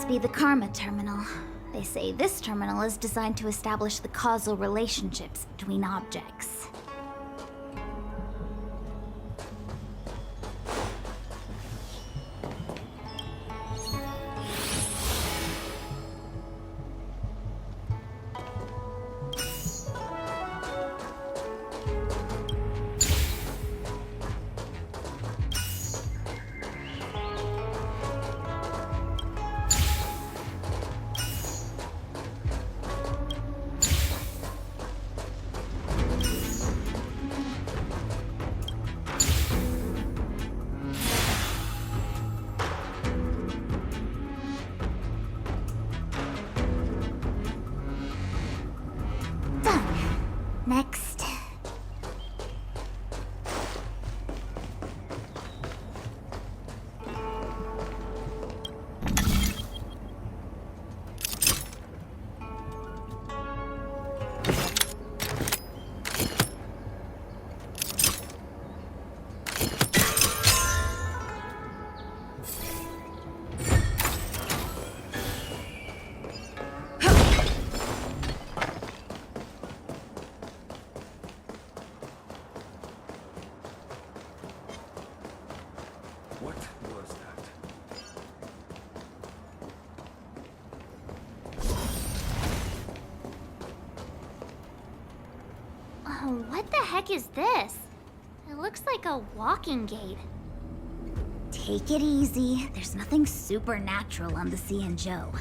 must be the Karma Terminal. They say this terminal is designed to establish the causal relationships between objects. Next. What was that? Oh, what the heck is this? It looks like a walking gate. Take it easy. There's nothing supernatural on the Joe.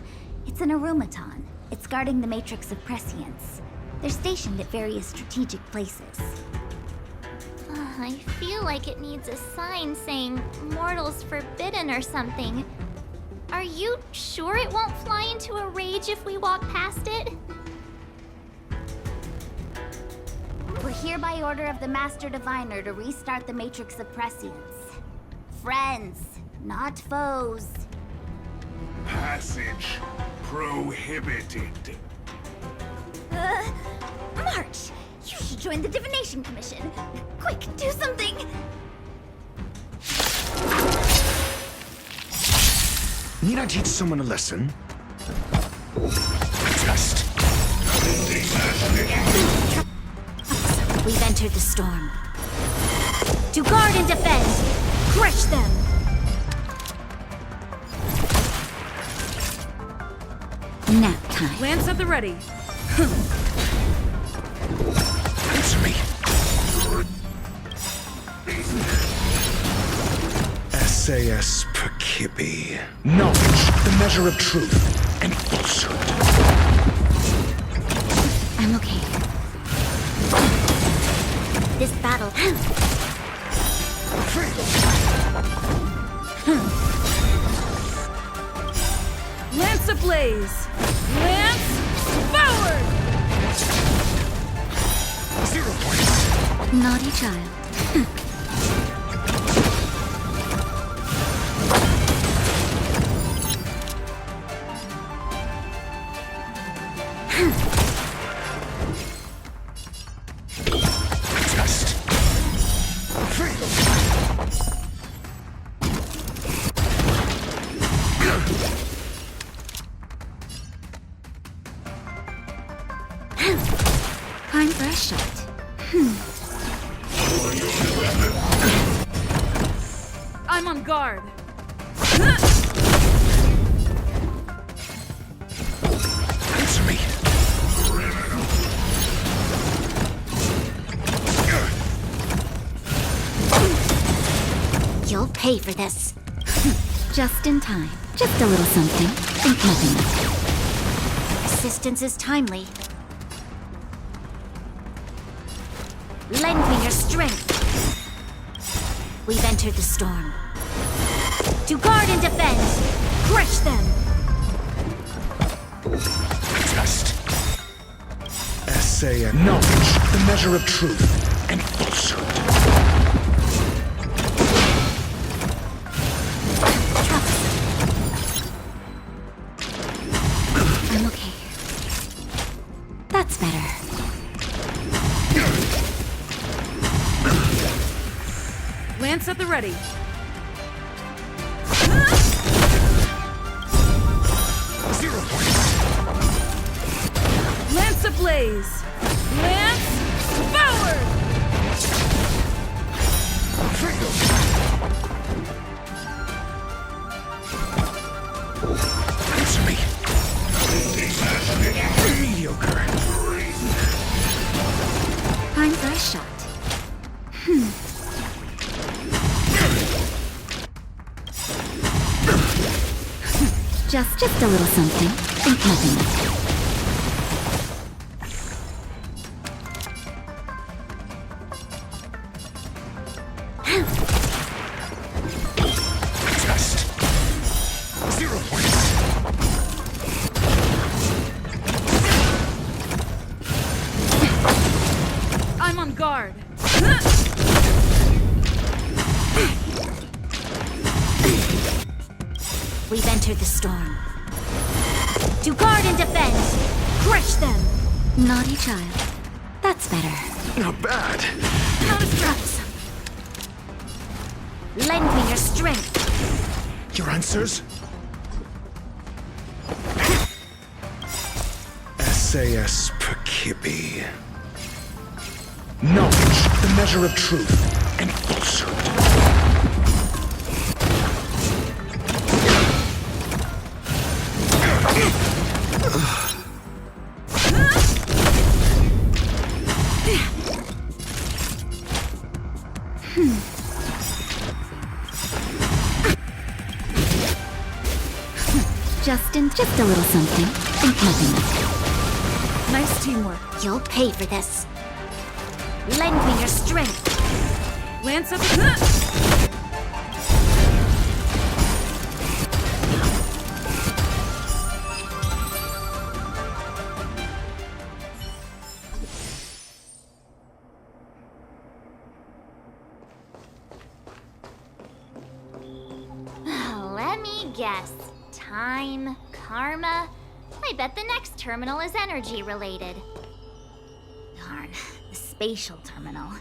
It's an aromaton. It's guarding the matrix of prescience. They're stationed at various strategic places. I feel like it needs a sign saying "Mortals Forbidden" or something. Are you sure it won't fly into a rage if we walk past it? We're here by order of the Master Diviner to restart the Matrix of Prescience. Friends, not foes. Passage prohibited. March! You should join the Divination Commission. Quick, do something! Need I teach someone a lesson? Just. We've entered the storm. To guard and defend! Crush them! Nap time. Lance at the ready. Answer me. SAS Perkibi. Knowledge, the measure of truth and falsehood. I'm okay. This battle. Lance ablaze! Lance forward! 0 points. Naughty child. Just. Time for a shot. I'm on guard. Answer me. You'll pay for this. Just in time. Just a little something. Think nothing of it. Assistance is timely. Lend me your strength. We've entered the storm. To guard and defend. Crush them. Just. SA knowledge, the measure of truth and falsehood. I'm okay. That's better. Lance at the ready. Trailblaze! Lance forward! Answer me. Mediocre. Time for a shot. Just a little something. Think nothing. Test. 0 points. I'm on guard. We've entered the storm. To guard and defend! Crush them! Naughty child. That's better. Not bad. Not as troublesome. Lend me your strength. Your answers? SAS Perkibi. Knowledge, the measure of truth and falsehood. Just a little something. Think nothing. Nice teamwork. You'll pay for this. Lend me your strength. Lance at the... Let me guess. Time, karma. I bet the next terminal is energy related. Darn, the spatial terminal.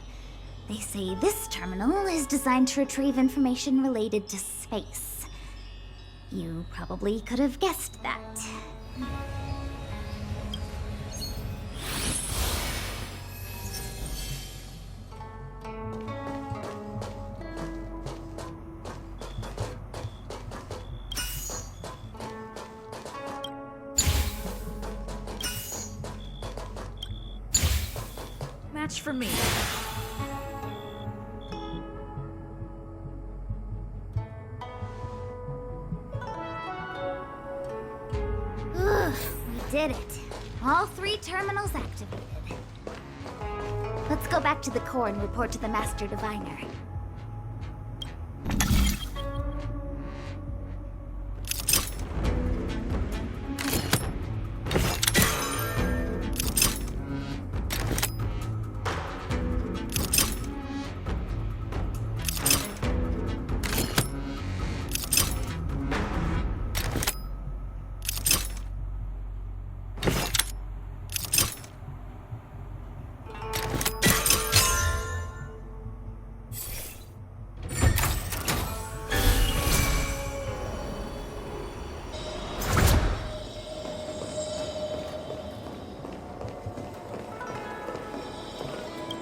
They say this terminal is designed to retrieve information related to space. You probably could have guessed that. Match for me. We did it. All 3 terminals activated. Let's go back to the core and report to the Master Diviner.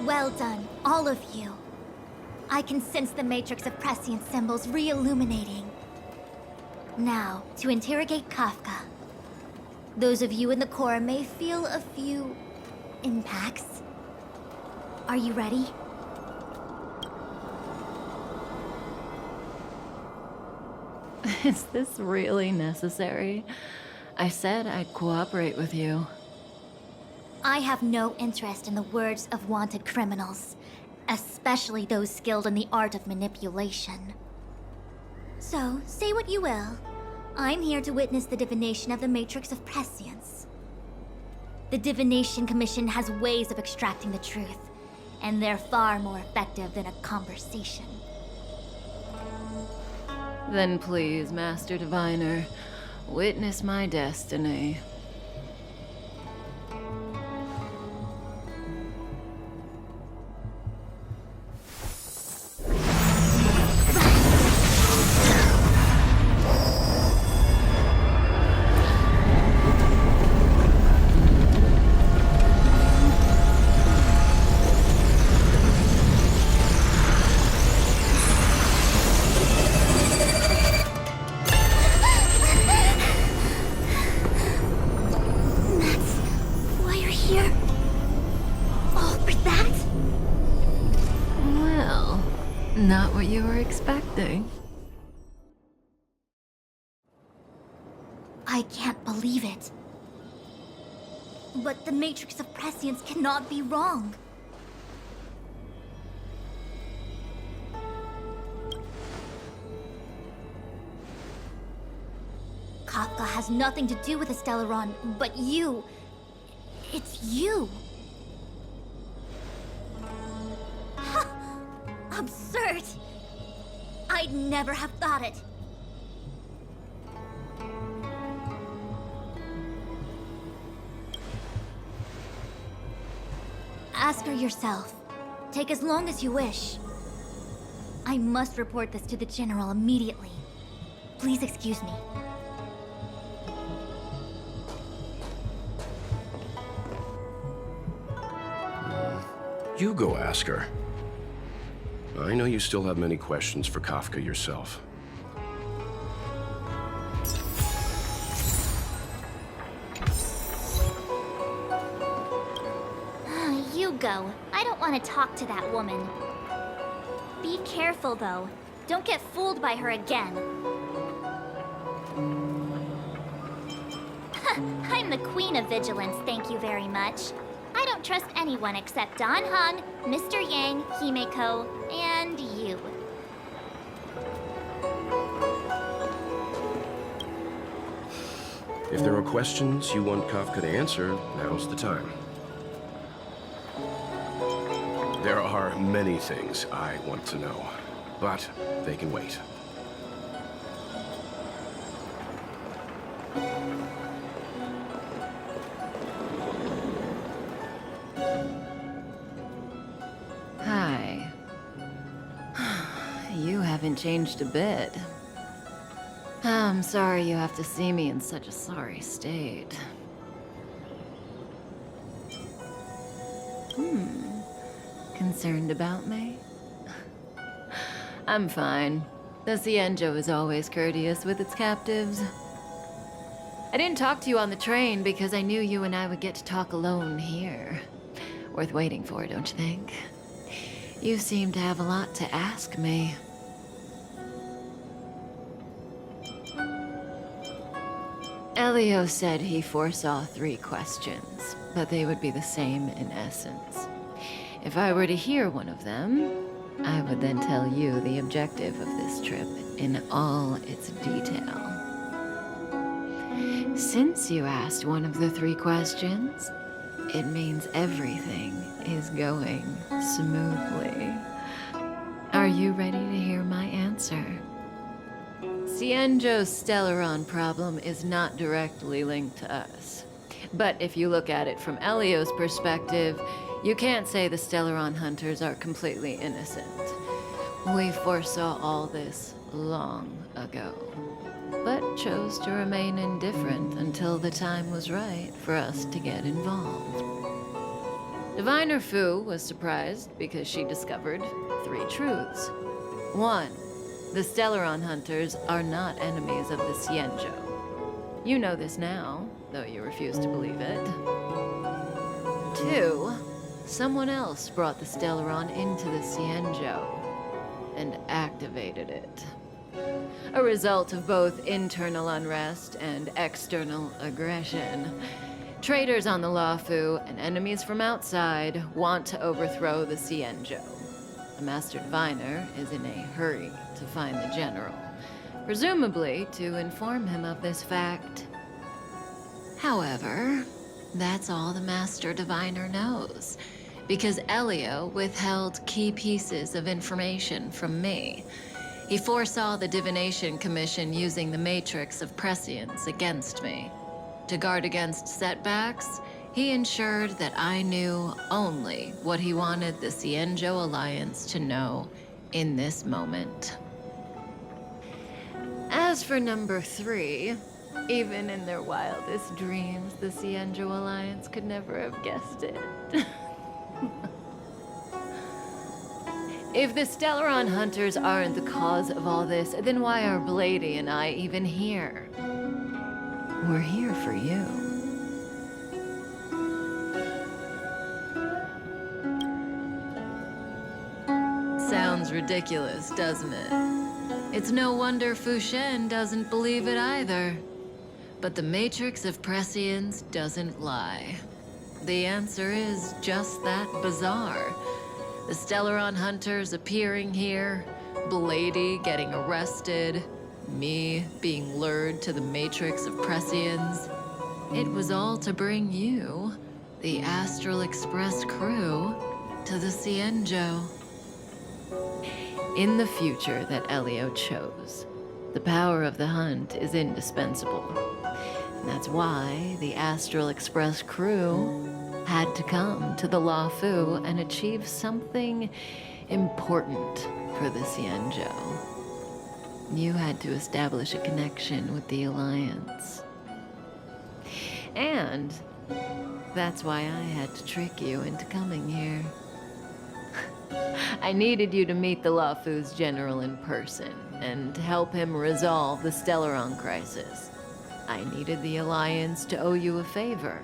Well done, all of you. I can sense the matrix of prescient symbols re-illuminating. Now, to interrogate Kafka. Those of you in the core may feel a few impacts. Are you ready? Is this really necessary? I said I'd cooperate with you. I have no interest in the words of wanted criminals, especially those skilled in the art of manipulation. So, say what you will. I'm here to witness the divination of the Matrix of Prescience. The Divination Commission has ways of extracting the truth, and they're far more effective than a conversation. Then please, Master Diviner, witness my destiny. Not what you were expecting. I can't believe it. But the Matrix of Prescience cannot be wrong. Kafka has nothing to do with the Stellaron, but you. It's you. Absurd. I'd never have thought it. Ask her yourself. Take as long as you wish. I must report this to the General immediately. Please excuse me. You go ask her. I know you still have many questions for Kafka yourself. You go. I don't want to talk to that woman. Be careful, though. Don't get fooled by her again. I'm the queen of vigilance, thank you very much. I don't trust anyone except Don Hung, Mr. Yang, Himeko, and you. If there are questions you want Kafka to answer, now's the time. There are many things I want to know, but they can wait. Hi. You haven't changed a bit. I'm sorry you have to see me in such a sorry state. Concerned about me? I'm fine. The Cienjo is always courteous with its captives. I didn't talk to you on the train because I knew you and I would get to talk alone here. Worth waiting for, don't you think? You seem to have a lot to ask me. Elio said he foresaw 3 questions, but they would be the same in essence. If I were to hear one of them, I would then tell you the objective of this trip in all its detail. Since you asked one of the 3 questions, it means everything is going smoothly. Are you ready to hear my answer? Cienjo's Stellaron problem is not directly linked to us. But if you look at it from Elio's perspective, you can't say the Stellaron hunters are completely innocent. We foresaw all this long ago, but chose to remain indifferent until the time was right for us to get involved. Diviner Fu was surprised because she discovered 3 truths. 1. The Stellaron hunters are not enemies of the Cienjo. You know this now, though you refuse to believe it. 2. Someone else brought the Stellaron into the Cienjo and activated it. A result of both internal unrest and external aggression. Traitors on the Luofu and enemies from outside want to overthrow the Cienjo. The Master Diviner is in a hurry to find the General, presumably to inform him of this fact. However, that's all the Master Diviner knows, because Elio withheld key pieces of information from me. He foresaw the Divination Commission using the Matrix of Prescience against me. To guard against setbacks, he ensured that I knew only what he wanted the Cienjo Alliance to know in this moment. As for number 3, even in their wildest dreams, the Cienjo Alliance could never have guessed it. If the Stellaron hunters aren't the cause of all this, then why are Blady and I even here? We're here for you. sounds ridiculous, doesn't it? It's no wonder Fushen doesn't believe it either. But the Matrix of Prescience doesn't lie. The answer is just that bizarre. The Stellaron hunters appearing here, Blady getting arrested, me being lured to the Matrix of Prescience. It was all to bring you, the Astral Express crew, to the Cienjo. In the future that Elio chose, the power of the hunt is indispensable. And that's why the Astral Express crew had to come to the Luofu and achieve something important for the Cienjo. You had to establish a connection with the Alliance. And that's why I had to trick you into coming here. I needed you to meet the Luofu's general in person and help him resolve the Stellaron crisis. I needed the Alliance to owe you a favor.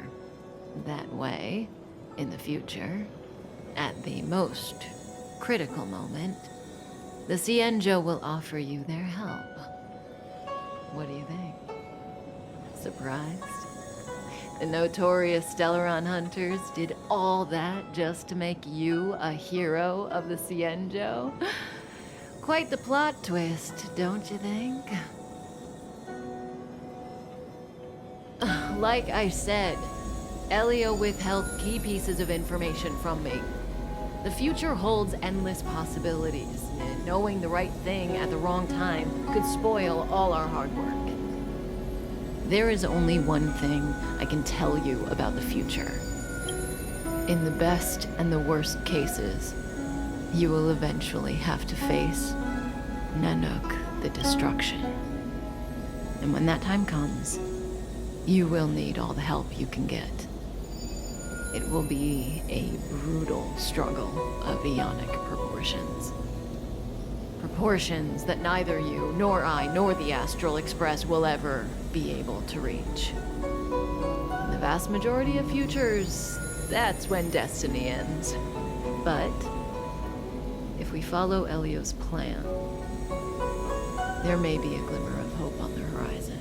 That way, in the future, at the most critical moment, the Cienjo will offer you their help. What do you think? Surprised? The notorious Stellaron hunters did all that just to make you a hero of the Cienjo? Quite the plot twist, don't you think? Like I said, Elio withheld key pieces of information from me. The future holds endless possibilities, and knowing the right thing at the wrong time could spoil all our hard work. There is only one thing I can tell you about the future. In the best and the worst cases, you will eventually have to face Nanook the Destruction. And when that time comes, you will need all the help you can get. It will be a brutal struggle of eonic proportions. Proportions that neither you, nor I, nor the Astral Express will ever be able to reach. In the vast majority of futures, that's when destiny ends. But if we follow Elio's plan, there may be a glimmer of hope on the horizon.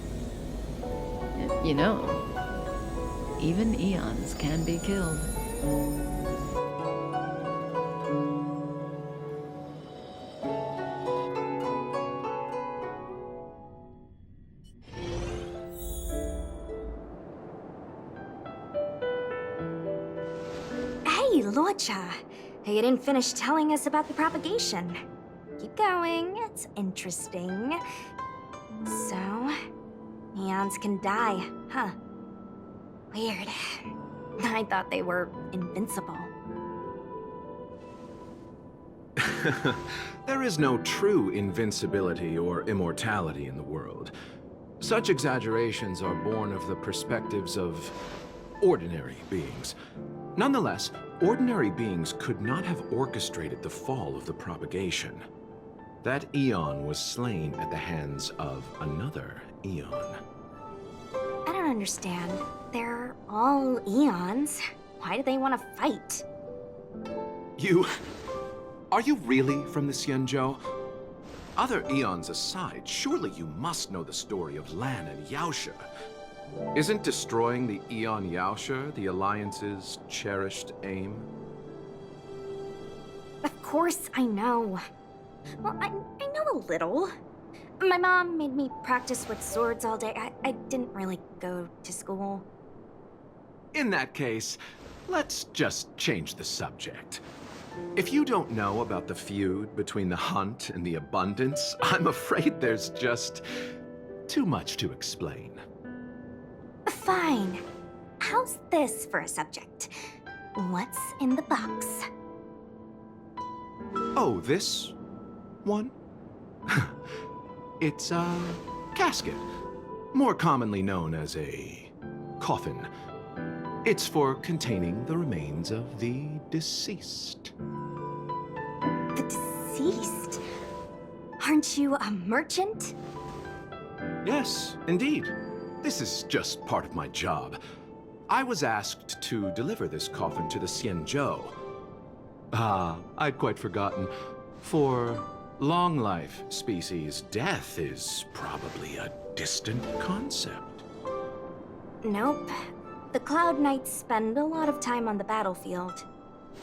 You know, even eons can be killed. Hey, Luocha. You didn't finish telling us about the propagation. Keep going, it's interesting. So, eons can die, huh? Weird. I thought they were invincible. There is no true invincibility or immortality in the world. Such exaggerations are born of the perspectives of ordinary beings. Nonetheless, ordinary beings could not have orchestrated the fall of the propagation. That eon was slain at the hands of another eon. I don't understand. They're all eons. Why do they want to fight? Are you really from the Cienjo? Other eons aside, surely you must know the story of Lan and Yaosha. Isn't destroying the Eon Yaosha the Alliance's cherished aim? Of course I know. Well, I know a little. My mom made me practice with swords all day. I didn't really go to school. In that case, let's just change the subject. If you don't know about the feud between the Hunt and the Abundance, I'm afraid there's just too much to explain. Fine. How's this for a subject? What's in the box? Oh, this one? It's a casket, more commonly known as a coffin. It's for containing the remains of the deceased. The deceased? Aren't you a merchant? Yes, indeed. This is just part of my job. I was asked to deliver this coffin to the Cienjo. I'd quite forgotten. For long life species, death is probably a distant concept. Nope. The Cloud Knights spend a lot of time on the battlefield.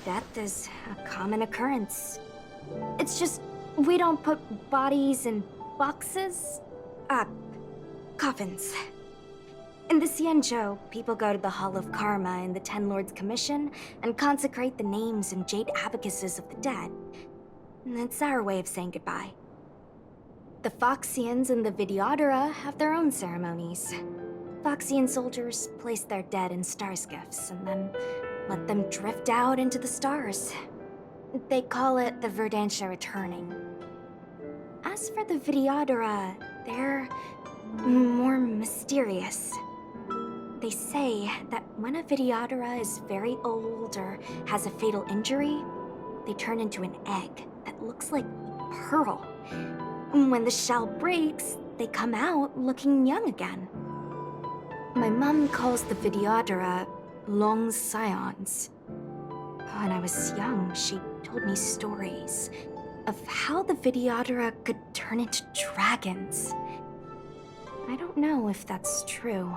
Death is a common occurrence. It's just, we don't put bodies in boxes? Coffins. In the Xianzhou, people go to the Hall of Karma in the Ten Lords Commission and consecrate the names and jade abacuses of the dead. It's our way of saying goodbye. The Foxians and the Videodora have their own ceremonies. Foxian soldiers place their dead in star skiffs and then let them drift out into the stars. They call it the Verdantia returning. As for the Videodora, they're more mysterious. They say that when a Videodora is very old or has a fatal injury, they turn into an egg that looks like a pearl. When the shell breaks, they come out looking young again. My mom calls the Videodora long scions. When I was young, she told me stories of how the Videodora could turn into dragons. I don't know if that's true.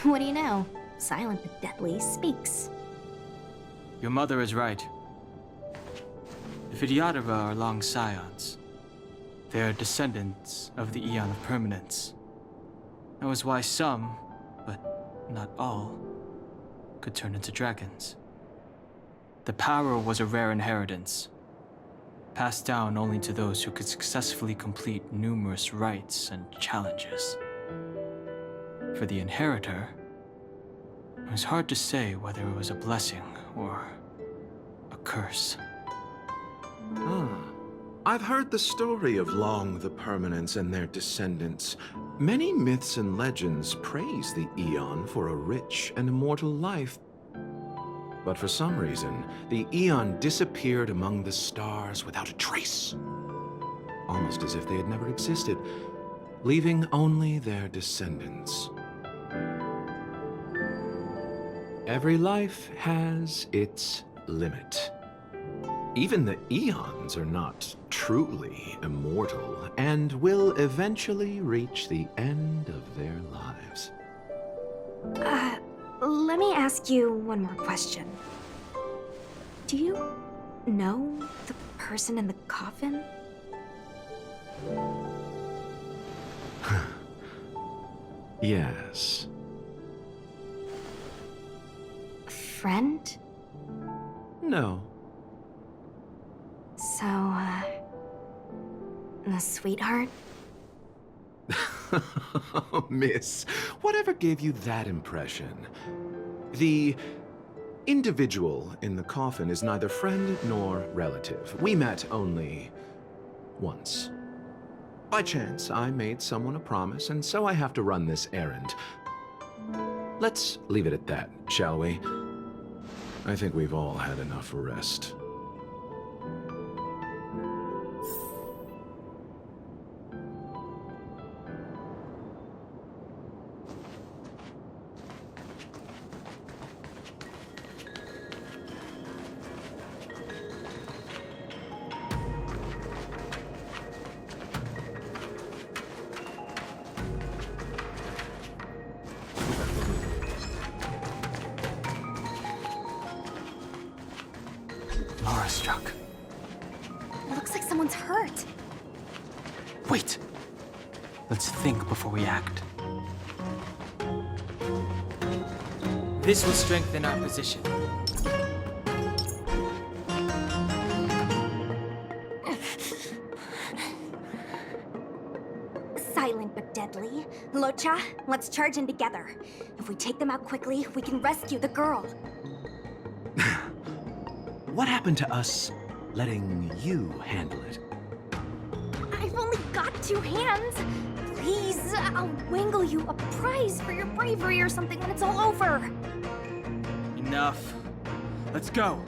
What do you know? Silent but deadly speaks. Your mother is right. The Videodora are long scions. They are descendants of the Eon of Permanence. That was why some, but not all, could turn into dragons. The power was a rare inheritance, passed down only to those who could successfully complete numerous rites and challenges. For the inheritor, it was hard to say whether it was a blessing or a curse. I've heard the story of Long the Permanence and their descendants. Many myths and legends praise the Eon for a rich and immortal life. But for some reason, the Eon disappeared among the stars without a trace. Almost as if they had never existed, leaving only their descendants. Every life has its limit. Even the Eons are not truly immortal and will eventually reach the end of their lives. Let me ask you one more question. Do you know the person in the coffin? Yes. Friend? No. So, a sweetheart? Miss, whatever gave you that impression? The individual in the coffin is neither friend nor relative. We met only once. By chance, I made someone a promise, and so I have to run this errand. Let's leave it at that, shall we? I think we've all had enough rest. Laura struck. Looks like someone's hurt. Wait! Let's think before we act. This will strengthen our position. Silent but deadly. Locha, let's charge in together. If we take them out quickly, we can rescue the girl. What happened to us letting you handle it? I've only got 2 hands. Please, I'll wangle you a prize for your bravery or something when it's all over. Enough. Let's go.